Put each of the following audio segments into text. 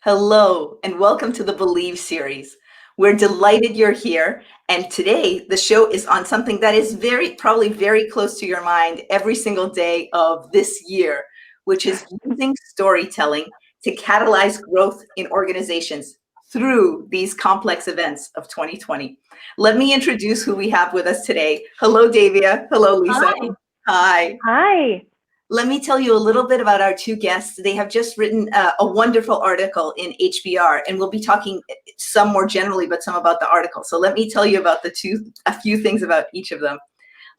Hello, and welcome to the Believe series. We're delighted you're here. And today, the show is on something that is probably very close to your mind every single day of this year, which is using storytelling to catalyze growth in organizations through these complex events of 2020. Let me introduce who we have with us today. Hello, Davia. Hello, Lisa. Hi. Hi. Hi. Let me tell you a little bit about our two guests. They have just written a wonderful article in HBR, and we'll be talking some more generally, but some about the article. So let me tell you about a few things about each of them.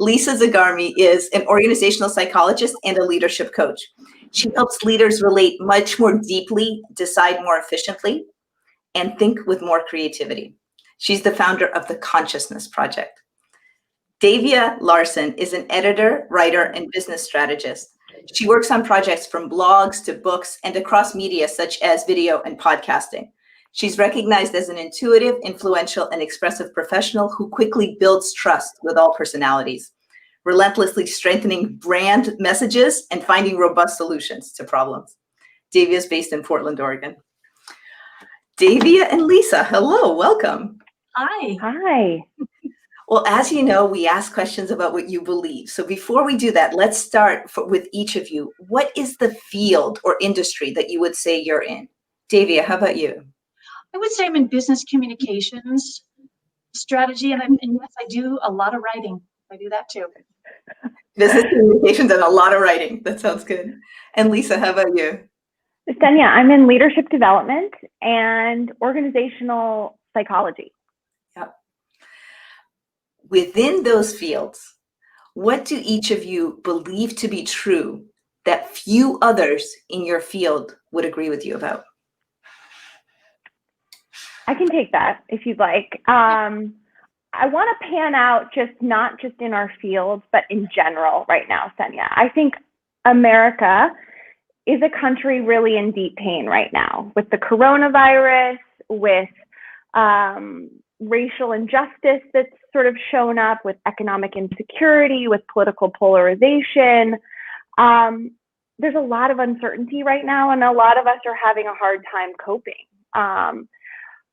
Lisa Zigarmi is an organizational psychologist and a leadership coach. She helps leaders relate much more deeply, decide more efficiently, and think with more creativity. She's the founder of the Consciousness Project. Davia Larson is an editor, writer, and business strategist. She works on projects from blogs to books and across media such as video and podcasting. She's recognized as an intuitive, influential, and expressive professional who quickly builds trust with all personalities, relentlessly strengthening brand messages and finding robust solutions to problems. Davia is based in Portland, Oregon. Davia and Lisa, hello, welcome. Hi. Hi. Well, as you know, we ask questions about what you believe. So before we do that, let's start with each of you. What is the field or industry that you would say you're in? Davia, how about you? I would say I'm in business communications strategy, and yes, I do a lot of writing. I do that too. Business communications and a lot of writing. That sounds good. And Lisa, how about you? Stenya, I'm in leadership development and organizational psychology. Yep. Within those fields, what do each of you believe to be true that few others in your field would agree with you about? I can take that if you'd like. I want to pan out not just in our field, but in general right now, Stenya. I think America is a country really in deep pain right now with the coronavirus, with racial injustice that's sort of shown up, with economic insecurity, with political polarization. There's a lot of uncertainty right now, and a lot of us are having a hard time coping.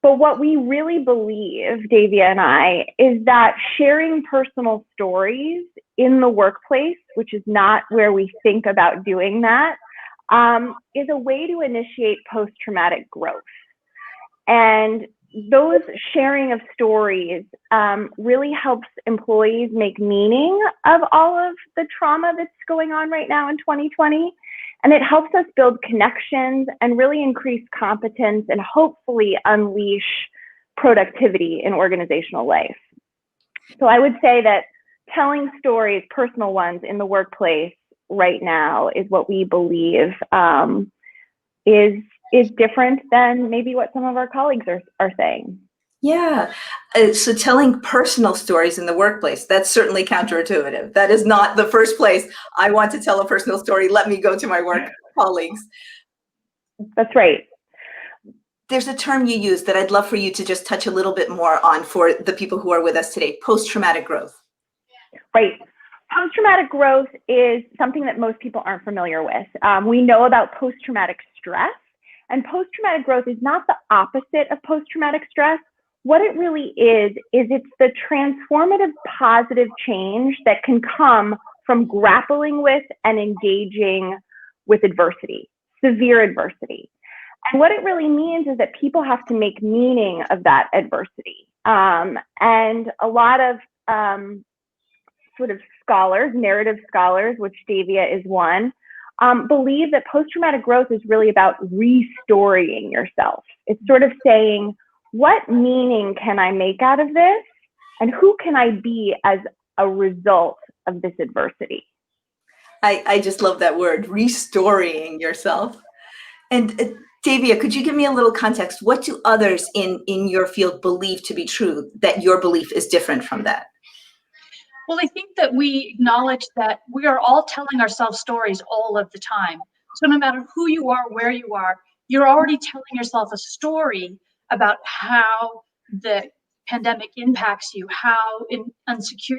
But what we really believe, Davia and I, is that sharing personal stories in the workplace, which is not where we think about doing that, is a way to initiate post-traumatic growth. And those sharing of stories really helps employees make meaning of all of the trauma that's going on right now in 2020. And it helps us build connections and really increase competence and hopefully unleash productivity in organizational life. So I would say that telling stories, personal ones, in the workplace right now is what we believe is different than maybe what some of our colleagues are saying. Yeah. So telling personal stories in the workplace, that's certainly counterintuitive. That is not the first place I want to tell a personal story. Let me go to my work colleagues. That's right. There's a term you use that I'd love for you to just touch a little bit more on for the people who are with us today, post-traumatic growth. Right. Post-traumatic growth is something that most people aren't familiar with. We know about post-traumatic stress, and post-traumatic growth is not the opposite of post-traumatic stress. What it really is it's the transformative positive change that can come from grappling with and engaging with adversity, severe adversity. And what it really means is that people have to make meaning of that adversity. And a lot of sort of scholars, narrative scholars, which Davia is one, believe that post-traumatic growth is really about restoring yourself. It's sort of saying, what meaning can I make out of this? And who can I be as a result of this adversity? I just love that word, restoring yourself. And Davia, could you give me a little context? What do others in your field believe to be true that your belief is different from that? Well, I think that we acknowledge that we are all telling ourselves stories all of the time. So no matter who you are, where you are, you're already telling yourself a story about how the pandemic impacts you, how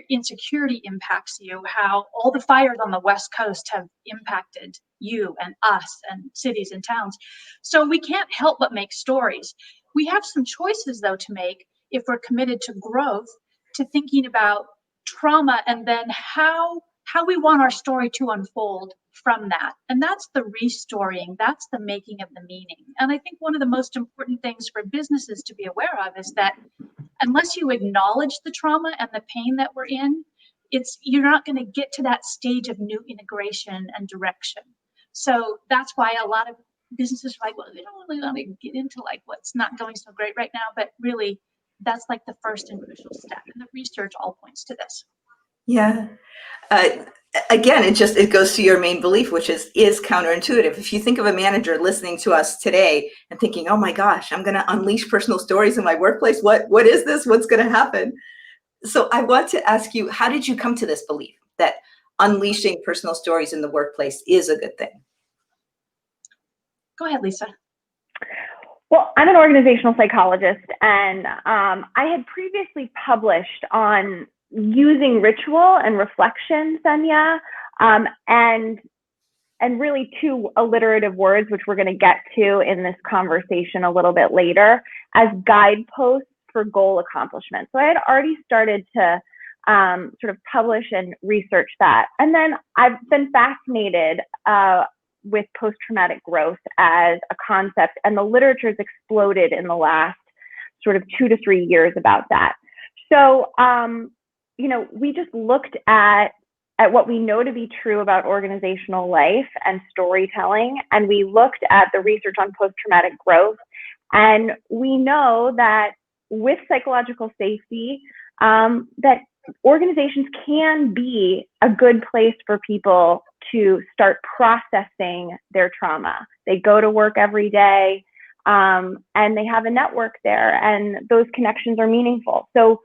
insecurity impacts you, how all the fires on the West Coast have impacted you and us and cities and towns. So we can't help but make stories. We have some choices, though, to make if we're committed to growth, to thinking about trauma and then how we want our story to unfold from that. And that's the restorying, that's the making of the meaning. And I think one of the most important things for businesses to be aware of is that unless you acknowledge the trauma and the pain that we're in, you're not going to get to that stage of new integration and direction. So that's why a lot of businesses are like, well, we don't really want to get into like what's not going so great right now, but really that's like the first and crucial step. And the research all points to this. Yeah. Again, it goes to your main belief, which is counterintuitive. If you think of a manager listening to us today and thinking, oh my gosh, I'm going to unleash personal stories in my workplace. What is this? What's going to happen? So I want to ask you, how did you come to this belief that unleashing personal stories in the workplace is a good thing? Go ahead, Lisa. Well, I'm an organizational psychologist, and I had previously published on using ritual and reflection, Senya, and really two alliterative words, which we're going to get to in this conversation a little bit later, as guideposts for goal accomplishment. So I had already started to sort of publish and research that. And then I've been fascinated with post-traumatic growth as a concept, and the literature's exploded in the last sort of 2 to 3 years about that. So, we just looked at what we know to be true about organizational life and storytelling, and we looked at the research on post-traumatic growth, and we know that with psychological safety, that organizations can be a good place for people to start processing their trauma. They go to work every day, and they have a network there, and those connections are meaningful. So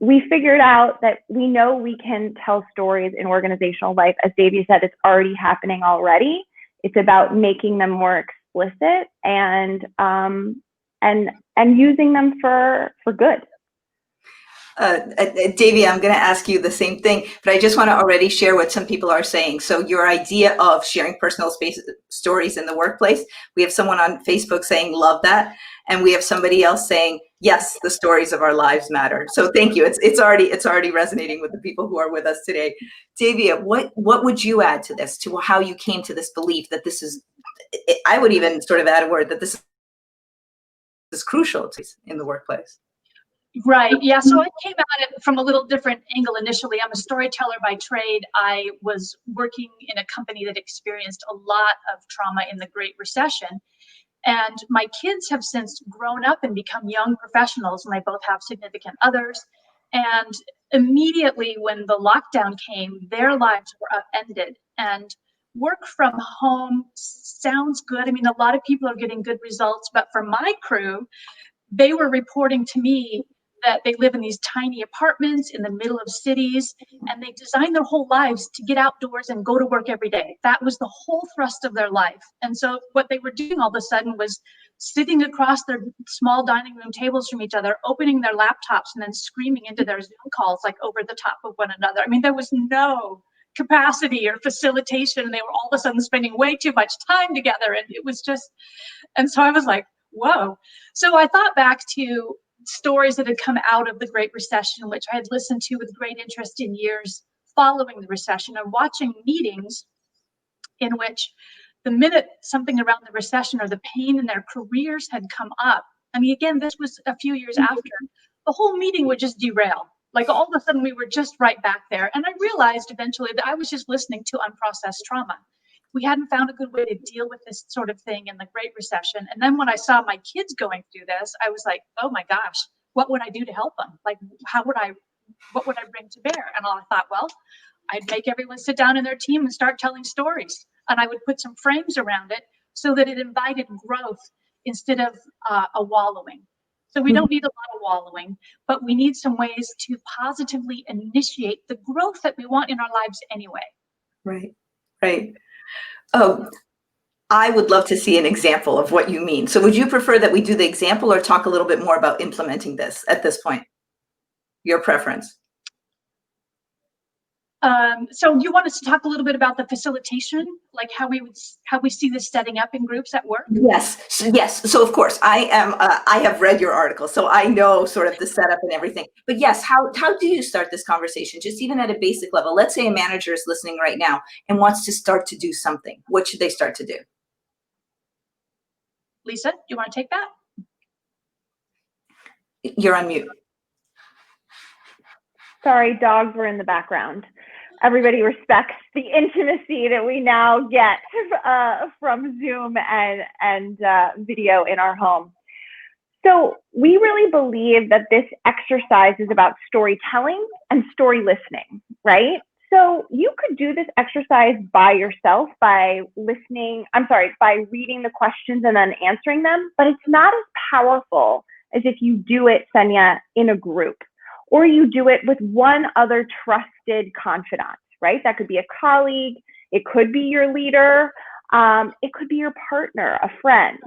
we figured out that we know we can tell stories in organizational life. As Davia said, it's already happening already. It's about making them more explicit and using them for good. Davia, I'm going to ask you the same thing, but I just want to already share what some people are saying. So your idea of sharing personal stories in the workplace, we have someone on Facebook saying, love that. And we have somebody else saying, yes, the stories of our lives matter. So thank you. It's already resonating with the people who are with us today. Davia, what would you add to this, to how you came to this belief that this is, I would even sort of add a word, that this is crucial in the workplace? Right. Yeah. So I came at it from a little different angle initially. I'm a storyteller by trade. I was working in a company that experienced a lot of trauma in the Great Recession. And my kids have since grown up and become young professionals, and they both have significant others. And immediately when the lockdown came, their lives were upended. And work from home sounds good. I mean, a lot of people are getting good results, but for my crew, they were reporting to me that they live in these tiny apartments in the middle of cities, and they designed their whole lives to get outdoors and go to work every day. That was the whole thrust of their life. And so what they were doing all of a sudden was sitting across their small dining room tables from each other, opening their laptops and then screaming into their Zoom calls like over the top of one another. I mean, there was no capacity or facilitation, and they were all of a sudden spending way too much time together. And it was just, and so I was like, whoa. So I thought back to stories that had come out of the Great Recession, which I had listened to with great interest in years following the recession, and watching meetings in which the minute something around the recession or the pain in their careers had come up, I mean, again, this was a few years after, the whole meeting would just derail. Like all of a sudden we were just right back there. And I realized eventually that I was just listening to unprocessed trauma. We hadn't found a good way to deal with this sort of thing in the Great Recession. And then when I saw my kids going through this, I was like, oh my gosh, what would I do to help them? Like, what would I bring to bear? And I thought, well, I'd make everyone sit down in their team and start telling stories. And I would put some frames around it so that it invited growth instead of a wallowing. So we don't need a lot of wallowing, but we need some ways to positively initiate the growth that we want in our lives anyway. Right, right. Oh, I would love to see an example of what you mean. So would you prefer that we do the example or talk a little bit more about implementing this at this point? your preference? So you want us to talk a little bit about the facilitation, like how we see this setting up in groups at work? Yes, yes. So of course, I have read your article, so I know sort of the setup and everything. But yes, how do you start this conversation? Just even at a basic level. Let's say a manager is listening right now and wants to start to do something. What should they start to do? Lisa, do you want to take that? You're on mute. Sorry, dogs were in the background. Everybody respects the intimacy that we now get from Zoom and video in our home. So we really believe that this exercise is about storytelling and story listening, right? So you could do this exercise by yourself by by reading the questions and then answering them, but it's not as powerful as if you do it, Senya, in a group, or you do it with one other trusted confidant, right? That could be a colleague, it could be your leader, it could be your partner, a friend.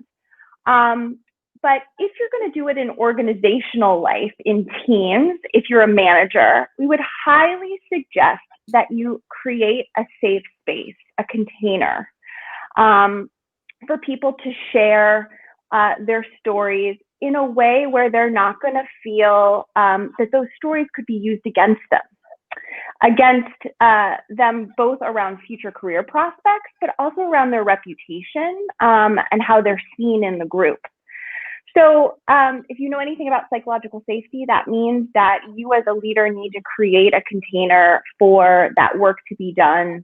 But if you're going to do it in organizational life, in teams, if you're a manager, we would highly suggest that you create a safe space, a container, for people to share their stories in a way where they're not going to feel that those stories could be used against them both around future career prospects, but also around their reputation and how they're seen in the group. So if you know anything about psychological safety, that means that you as a leader need to create a container for that work to be done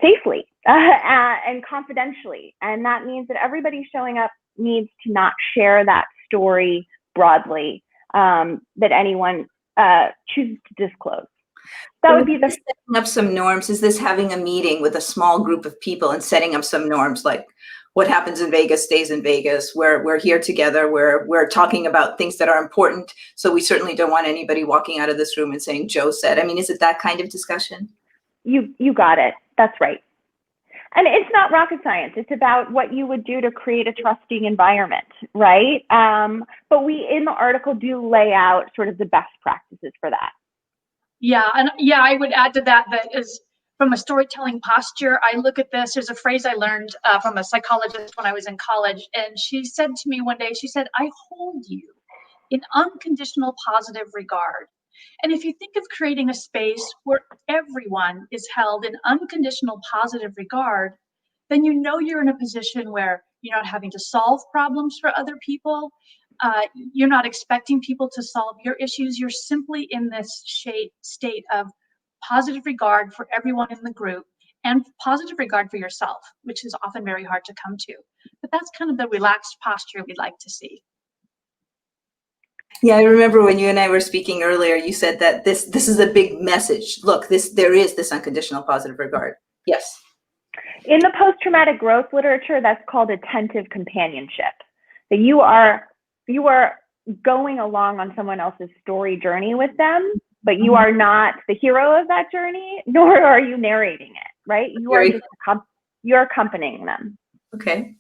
safely and confidentially. And that means that everybody showing up needs to not share that story broadly that anyone chooses to disclose. That would be the setting up some norms. Is this having a meeting with a small group of people and setting up some norms, like what happens in Vegas stays in Vegas? We're here together. We're talking about things that are important. So we certainly don't want anybody walking out of this room and saying Joe said. I mean, is it that kind of discussion? You got it. That's right. And it's not rocket science. It's about what you would do to create a trusting environment, right? But we in the article do lay out sort of the best practices for that. Yeah, and yeah, I would add to that is from a storytelling posture, I look at this. There's a phrase I learned from a psychologist when I was in college, and she said to me one day, she said, "I hold you in unconditional positive regard." And if you think of creating a space where everyone is held in unconditional positive regard, then you know you're in a position where you're not having to solve problems for other people. You're not expecting people to solve your issues. You're simply in this state of positive regard for everyone in the group and positive regard for yourself, which is often very hard to come to. But that's kind of the relaxed posture we'd like to see. Yeah, I remember when you and I were speaking earlier, you said that this is a big message. Look, there is this unconditional positive regard. Yes. In the post-traumatic growth literature, that's called attentive companionship. That you are going along on someone else's story journey with them, but you are not the hero of that journey, nor are you narrating it, right? You're accompanying them. Okay.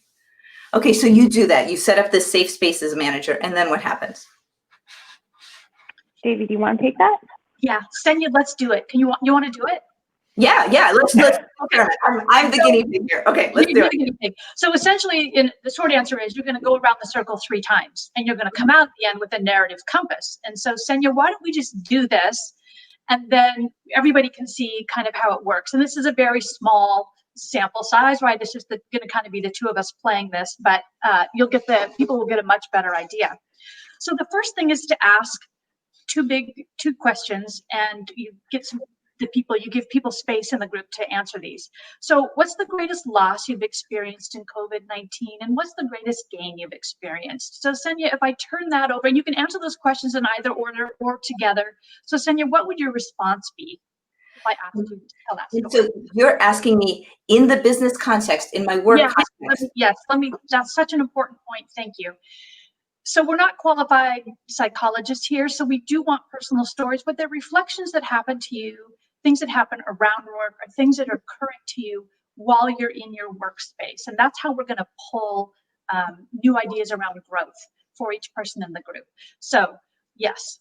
Okay, so you do that. You set up this safe space as a manager, and then what happens? Davy, do you want to take that? Yeah, Senya, let's do it. You want to do it? Yeah. Let's okay. I'm the guinea pig here. Okay, let's do it. So essentially, the short answer is you're going to go around the circle 3 times, and you're going to come out at the end with a narrative compass. And so, Senya, why don't we just do this, and then everybody can see kind of how it works. And this is a very small sample size, right? It's just going to kind of be the 2 of us playing this, but people will get a much better idea. So the first thing is to ask 2 questions, and you give people space in the group to answer these. So what's the greatest loss you've experienced in COVID-19, and what's the greatest gain you've experienced? So Senya, if I turn that over, and you can answer those questions in either order or together. So Senya, what would your response be if I asked you to tell that story? So you're asking me in the business context, in my work context. That's such an important point. Thank you. So we're not qualified psychologists here, so we do want personal stories, but they're reflections that happen to you, things that happen around work, or things that are current to you while you're in your workspace. And that's how we're going to pull new ideas around growth for each person in the group. So, yes.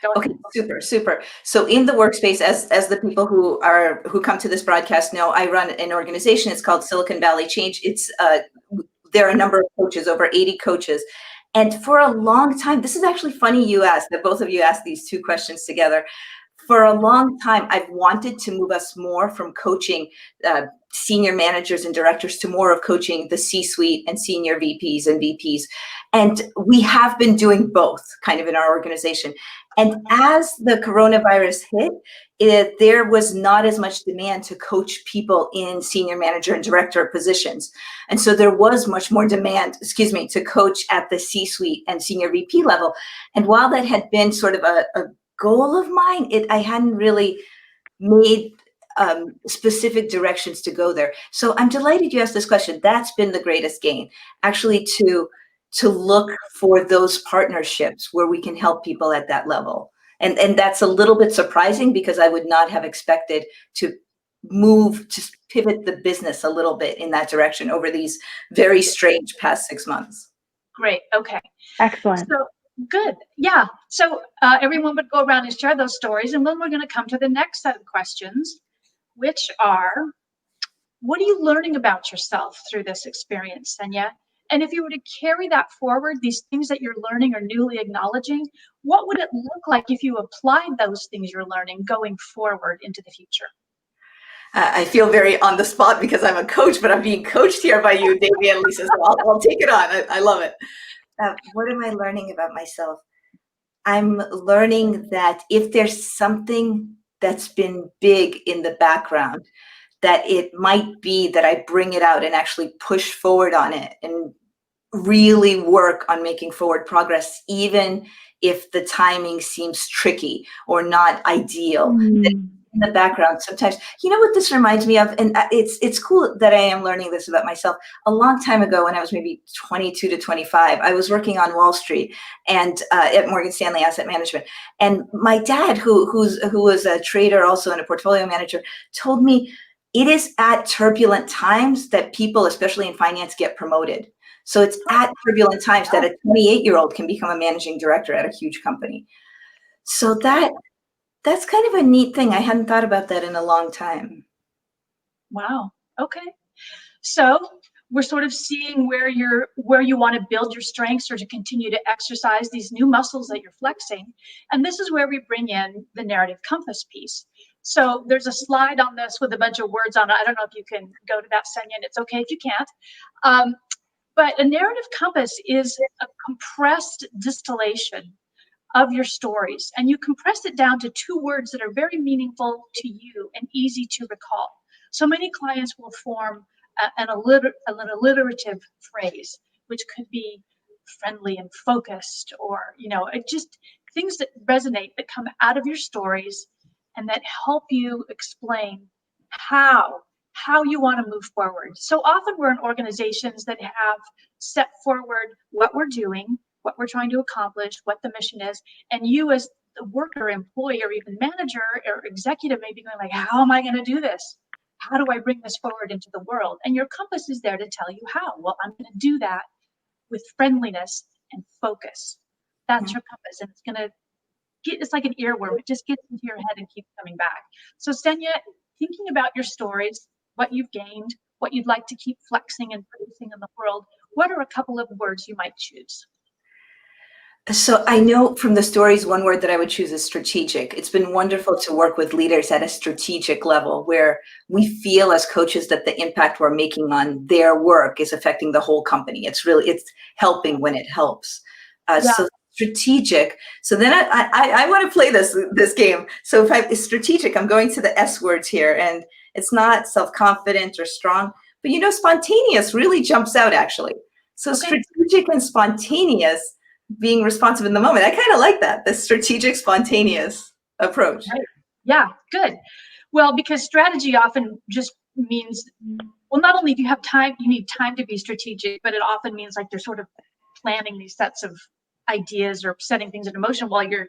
Go ahead. Okay, super, super. So in the workspace, as the people who come to this broadcast know, I run an organization. It's called Silicon Valley Change. It's there are a number of coaches, over 80 coaches. And for a long time, this is actually funny you asked, that both of you asked these two questions together. For a long time, I've wanted to move us more from coaching senior managers and directors to more of coaching the C-suite and senior VPs and VPs. And we have been doing both kind of in our organization. And as the coronavirus hit, there was not as much demand to coach people in senior manager and director positions. And so there was much more demand, to coach at the C-suite and senior VP level. And while that had been sort of a goal of mine, I hadn't really made specific directions to go there. So I'm delighted you asked this question. That's been the greatest gain, actually, to look for those partnerships where we can help people at that level. And that's a little bit surprising, because I would not have expected to pivot the business a little bit in that direction over these very strange past 6 months. Great. Okay. Excellent. So good. Yeah. So everyone would go around and share those stories. And then we're going to come to the next set of questions, which are, what are you learning about yourself through this experience, Senya? And if you were to carry that forward, these things that you're learning or newly acknowledging, what would it look like if you applied those things you're learning going forward into the future? I feel very on the spot because I'm a coach, but I'm being coached here by you, Davia and Lisa, so I'll take it on. I love it. What am I learning about myself? I'm learning that if there's something that's been big in the background, that it might be that I bring it out and actually push forward on it and really work on making forward progress, even if the timing seems tricky or not ideal. In the background sometimes. You know what this reminds me of? And it's cool that I am learning this about myself. A long time ago, when I was maybe 22 to 25, I was working on Wall Street and at Morgan Stanley Asset Management. And my dad, who was a trader also and a portfolio manager, told me it is at turbulent times that people, especially in finance, get promoted. So it's at turbulent times that a 28-year-old can become a managing director at a huge company. So that's kind of a neat thing. I hadn't thought about that in a long time. Wow. Okay. So we're sort of seeing where you want to build your strengths or to continue to exercise these new muscles that you're flexing. And this is where we bring in the narrative compass piece. So there's a slide on this with a bunch of words on it. I don't know if you can go to that, Senya, and it's okay if you can't. But a narrative compass is a compressed distillation of your stories, and you compress it down to 2 words that are very meaningful to you and easy to recall. So many clients will form an alliterative phrase, which could be friendly and focused, or just things that resonate, that come out of your stories and that help you explain how you want to move forward. So often we're in organizations that have set forward what we're doing, what we're trying to accomplish, what the mission is, and you as the worker, employee, or even manager or executive may be going like, how am I going to do this? How do I bring this forward into the world? And your compass is there to tell you how. Well, I'm going to do that with friendliness and focus. That's your compass, and it's like an earworm. It just gets into your head and keeps coming back. So Senya, thinking about your stories, what you've gained, what you'd like to keep flexing and producing in the world, what are a couple of words you might choose? So I know from the stories, one word that I would choose is strategic. It's been wonderful to work with leaders at a strategic level where we feel as coaches that the impact we're making on their work is affecting the whole company. It's helping when it helps. So strategic. So then I want to play this game. So if it's strategic, I'm going to the S words here, and it's not self-confident or strong, but spontaneous really jumps out actually. So strategic and spontaneous, being responsive in the moment. I kind of like that, the strategic, spontaneous approach. Right. Yeah, good. Well, because strategy often just means, well, not only do you have time, you need time to be strategic, but it often means like you're sort of planning these sets of ideas or setting things into motion while your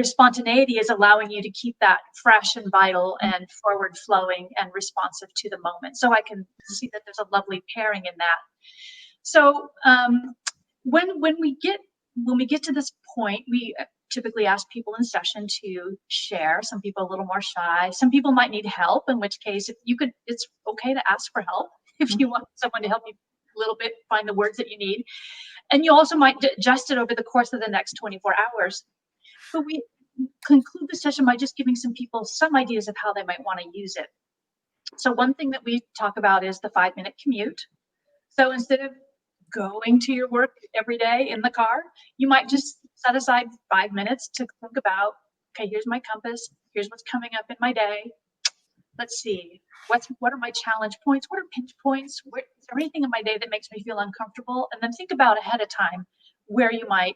spontaneity is allowing you to keep that fresh and vital and forward flowing and responsive to the moment. So I can see that there's a lovely pairing in that. So when we get to this point, typically ask people in session to share. Some people a little more shy. Some people might need help, in which case it's okay to ask for help if you want someone to help you a little bit find the words that you need. And you also might adjust it over the course of the next 24 hours. But we conclude the session by just giving some people some ideas of how they might want to use it. So one thing that we talk about is the 5-minute commute. So instead of going to your work every day in the car, you might just set aside 5 minutes to think about, okay, here's my compass, here's what's coming up in my day. Let's see, what are my challenge points? What are pinch points? Is there anything in my day that makes me feel uncomfortable? And then think about ahead of time where you might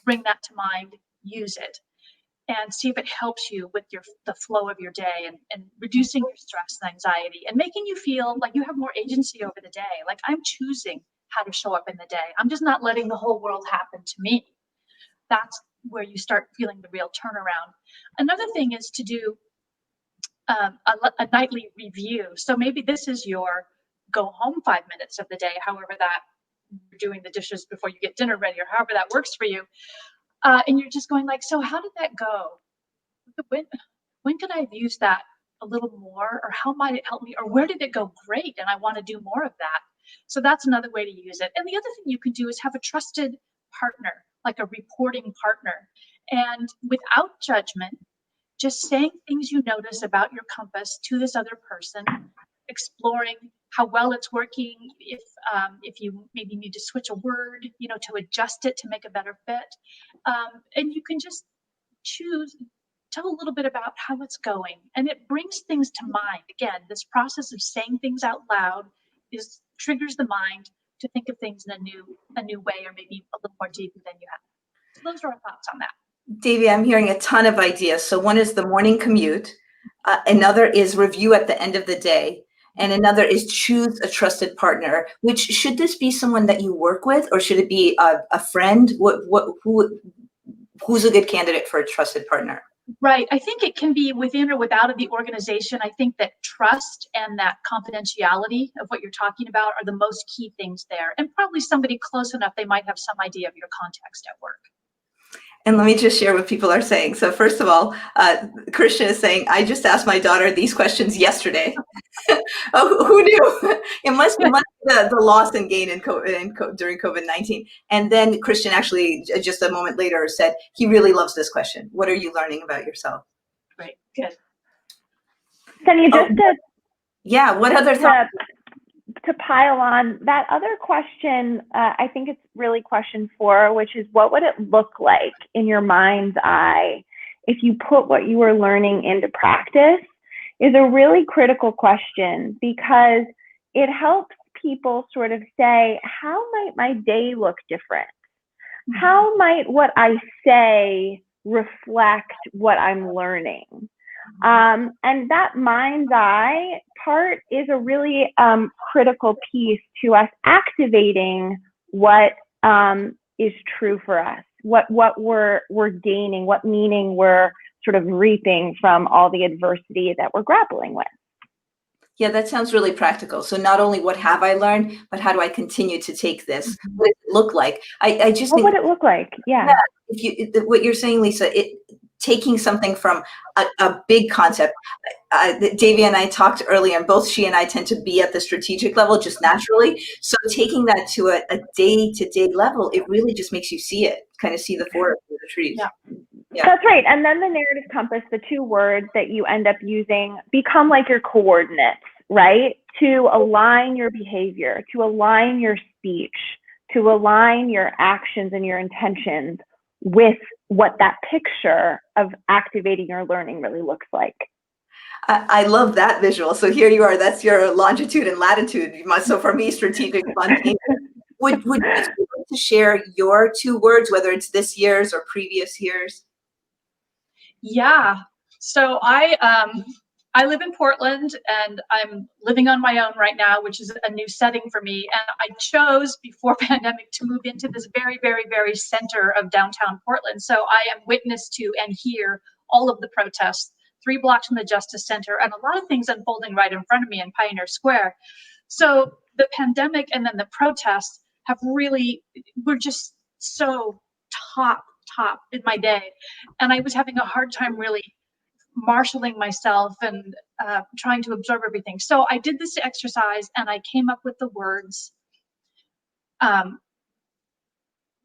bring that to mind, use it, and see if it helps you with the flow of your day and reducing your stress and anxiety and making you feel like you have more agency over the day. Like, I'm choosing how to show up in the day. I'm just not letting the whole world happen to me. That's where you start feeling the real turnaround. Another thing is to do a nightly review. So maybe this is your go home 5 minutes of the day, however that you're doing the dishes before you get dinner ready or however that works for you. And you're just going like, so how did that go? When could I have used that a little more, or how might it help me, or where did it go great and I want to do more of that? So that's another way to use it. And the other thing you can do is have a trusted partner, like a reporting partner. And without judgment, just saying things you notice about your compass to this other person, exploring how well it's working, if you maybe need to switch a word, to adjust it to make a better fit. And you can just tell a little bit about how it's going. And it brings things to mind. Again, this process of saying things out loud triggers the mind to think of things in a new way, or maybe a little more deeply than you have. So those are our thoughts on that. Davia, I'm hearing a ton of ideas. So one is the morning commute. Another is review at the end of the day. And another is choose a trusted partner. Which, should this be someone that you work with, or should it be a friend? Who's a good candidate for a trusted partner? Right. I think it can be within or without of the organization. I think that trust and that confidentiality of what you're talking about are the most key things there. And probably somebody close enough, they might have some idea of your context at work. And let me just share what people are saying. So first of all, Christian is saying, I just asked my daughter these questions yesterday. Oh, who knew? It must be the loss and gain during COVID-19. And then Christian actually, just a moment later, said he really loves this question. What are you learning about yourself? Great, good. Sunny, what other thoughts? To pile on that other question, I think it's really question 4, which is, what would it look like in your mind's eye if you put what you were learning into practice, is a really critical question, because it helps people sort of say, how might my day look different? Mm-hmm. How might what I say reflect what I'm learning? And that mind's eye part is a really critical piece to us activating what is true for us, what we're gaining, what meaning we're sort of reaping from all the adversity that we're grappling with. Yeah, that sounds really practical. So not only what have I learned, but how do I continue to take this? What does it look like? I just what would it look like? Yeah. What you're saying, Lisa, taking something from a big concept. Davia and I talked earlier, and both she and I tend to be at the strategic level just naturally. So taking that to a day-to-day level, it really just makes you see it, kind of see the forest through the trees. Yeah. That's right. And then the narrative compass, the 2 words that you end up using, become like your coordinates, right? To align your behavior, to align your speech, to align your actions and your intentions with what that picture of activating your learning really looks like. I love that visual. So here you are, that's your longitude and latitude. So for me, strategic, spontaneous. Would you like to share your 2 words, whether it's this year's or previous years? Yeah. So I live in Portland, and I'm living on my own right now, which is a new setting for me. And I chose before pandemic to move into this very, very, very center of downtown Portland. So I am witness to and hear all of the protests 3 blocks from the Justice Center, and a lot of things unfolding right in front of me in Pioneer Square. So the pandemic and then the protests we're just so top top in my day. And I was having a hard time really marshaling myself and trying to absorb everything. So I did this exercise and I came up with the words. Now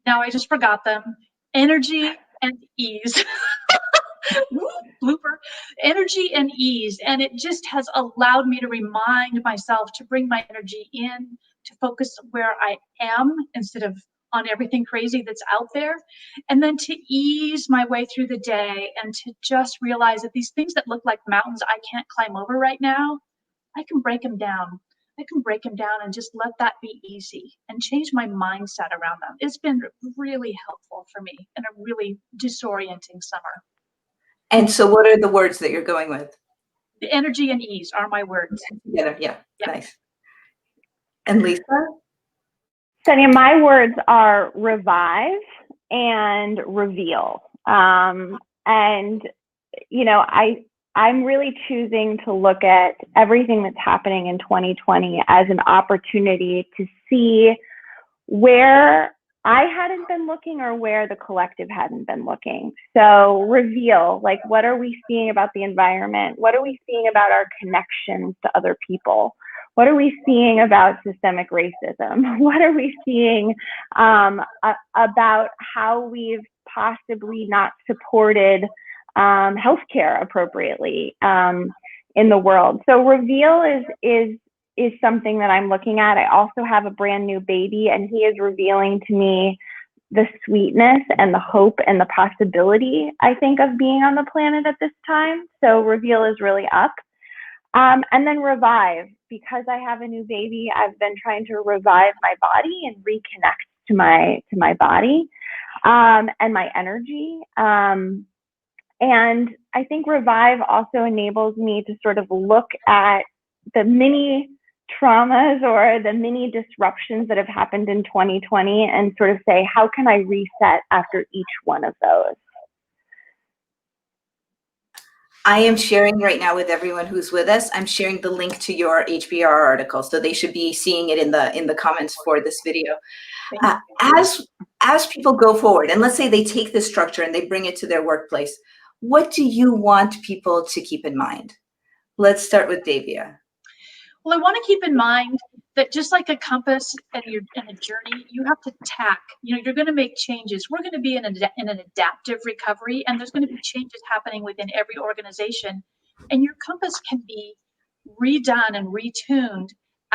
I just forgot them. Energy and ease. Blooper. Energy and ease. And it just has allowed me to remind myself to bring my energy in, to focus where I am instead of on everything crazy that's out there, and then to ease my way through the day and to just realize that these things that look like mountains I can't climb over right now, I can break them down. I can break them down and just let that be easy and change my mindset around them. It's been really helpful for me in a really disorienting summer. And so what are the words that you're going with? The energy and ease are my words. Yeah. Nice. And Lisa? Sonia, my words are revive and reveal. And, you know, I'm really choosing to look at everything that's happening in 2020 as an opportunity to see where I hadn't been looking or where the collective hadn't been looking. So reveal, like, what are we seeing about the environment? What are we seeing about our connections to other people? What are we seeing about systemic racism? What are we seeing about how we've possibly not supported healthcare appropriately in the world? So reveal is something that I'm looking at. I also have a brand new baby, and he is revealing to me the sweetness and the hope and the possibility, I think, of being on the planet at this time. So reveal is really up. And then revive, because I have a new baby, I've been trying to revive my body and reconnect to my body and my energy. And I think revive also enables me to sort of look at the mini traumas or the mini disruptions that have happened in 2020 and sort of say, how can I reset after each one of those? I am sharing right now with everyone who's with us. I'm sharing the link to your HBR article, so they should be seeing it in the comments for this video. As people go forward, and let's say they take this structure and they bring it to their workplace, what do you want people to keep in mind? Let's start with Davia. Well, I want to keep in mind that just like a compass and you're in a journey, you have to tack. You know, you're going to make changes. We're going to be in an adaptive recovery, and there's going to be changes happening within every organization. And your compass can be redone and retuned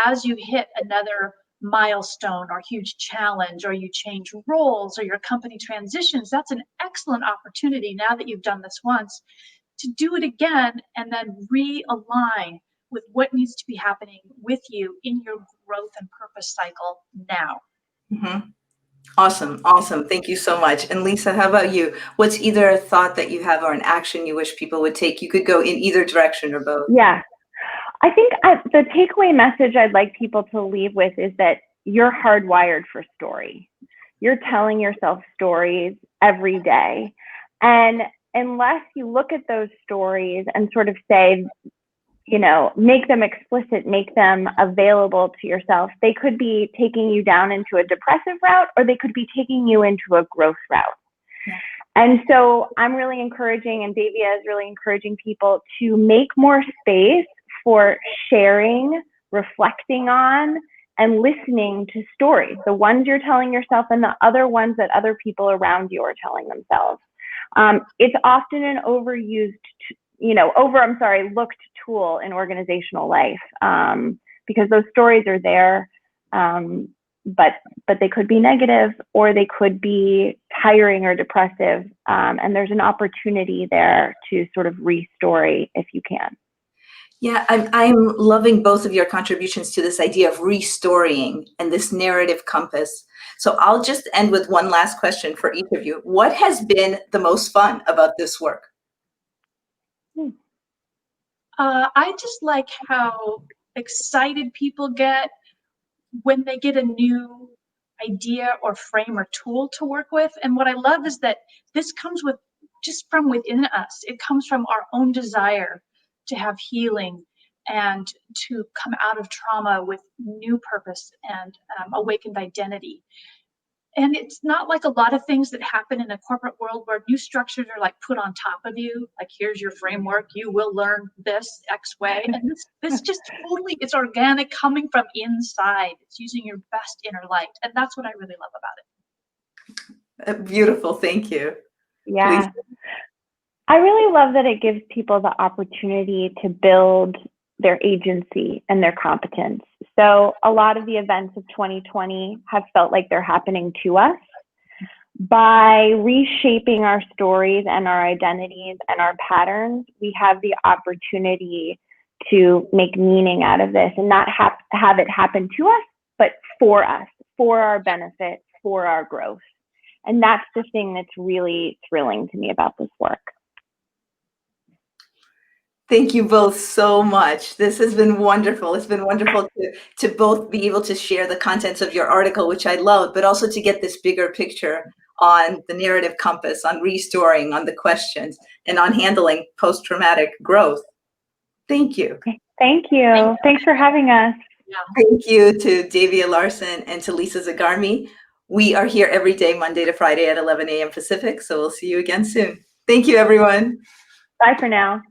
as you hit another milestone or huge challenge, or you change roles, or your company transitions. That's an excellent opportunity now that you've done this once to do it again and then realign with what needs to be happening with you in your growth and purpose cycle now. Mm-hmm. Awesome. Thank you so much. And Lisa, how about you? What's either a thought that you have or an action you wish people would take? You could go in either direction or both. Yeah, I think the takeaway message I'd like people to leave with is that you're hardwired for story. You're telling yourself stories every day. And unless you look at those stories and sort of say, you know, make them explicit, make them available to yourself, they could be taking you down into a depressive route, or they could be taking you into a growth route. Yeah. And so I'm really encouraging, and Davia is really encouraging people to make more space for sharing, reflecting on, and listening to stories, the ones you're telling yourself and the other ones that other people around you are telling themselves. It's often an overused, looked tool in organizational life, because those stories are there, but they could be negative, or they could be tiring or depressive, and there's an opportunity there to sort of re-story if you can. Yeah, I'm loving both of your contributions to this idea of restoring and this narrative compass. So I'll just end with one last question for each of you. What has been the most fun about this work? I just like how excited people get when they get a new idea or frame or tool to work with. And what I love is that this comes with just from within us. It comes from our own desire to have healing and to come out of trauma with new purpose and awakened identity. And it's not like a lot of things that happen in a corporate world where new structures are like put on top of you. Like, here's your framework. You will learn this X way. And this just totally, it's organic, coming from inside. It's using your best inner light. And that's what I really love about it. Beautiful. Thank you. Yeah. Please. I really love that it gives people the opportunity to build their agency and their competence. So a lot of the events of 2020 have felt like they're happening to us. By reshaping our stories and our identities and our patterns, we have the opportunity to make meaning out of this and not have it happen to us, but for us, for our benefit, for our growth. And that's the thing that's really thrilling to me about this work. Thank you both so much. This has been wonderful. It's been wonderful to both be able to share the contents of your article, which I love, but also to get this bigger picture on the narrative compass, on restoring, on the questions, and on handling post-traumatic growth. Thank you. Thank you. Thanks for having us. Yeah. Thank you to Davia Larson and to Lisa Zigarmi. We are here every day, Monday to Friday at 11 a.m. Pacific, so we'll see you again soon. Thank you, everyone. Bye for now.